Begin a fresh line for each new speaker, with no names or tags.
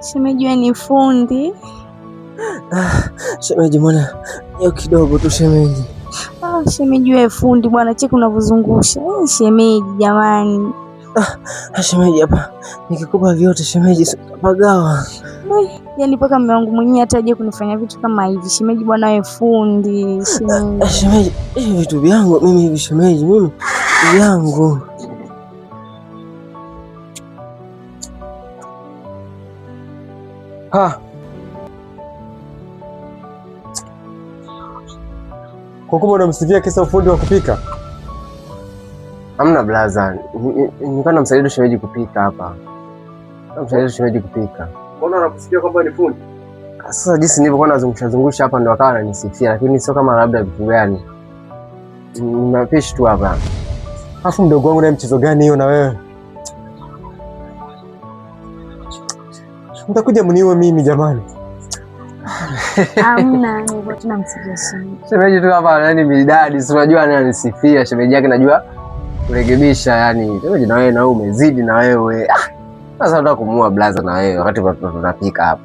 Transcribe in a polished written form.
Shemeji wewe ni fundi.
Shemeji bwana, hiyo kidogo tu shemeji.
Shemeji wewe fundi bwana, cheki unavyozungusha. Shemeji jamani.
Shemeji hapa nikikupa vyote shemeji utapagawa.
Yaani mpaka mume wangu mwenyewe hata aje kunifanya vitu kama hivi. Shemeji bwana wewe fundi.
Shemeji, vitu vyangu mimi hivi shemeji, mimi vyangu.
Kwa kuwa unamsifia kisa ufundi wa kupika?
Hamna blaza. Nilikuwa namsaidia shemeji kupika hapa. Namsaidia shemeji kupika.
Mbona anakusikia kwamba ni fundi?
Sasa jinsi nilivyokuwa nazungusha hapa ndo akawa ananisifia, lakini sio kama labda vitu gani. Ni mapishi tu hapa.
Alafu mdogo wangu naye mchezo gani hiyo na wewe? Mtakuja mniue mimi jamani.
Hamna, nilikuwa tunamsifia shemeji.
Shemeji tu hapa yani midadi, si unajua ananisifia shemeji yake, najua kurekebisha yani. Shemeji na wewe na umezidi na wewe. Sasa nataka kumuua blaza na wewe wakati tunapika hapa.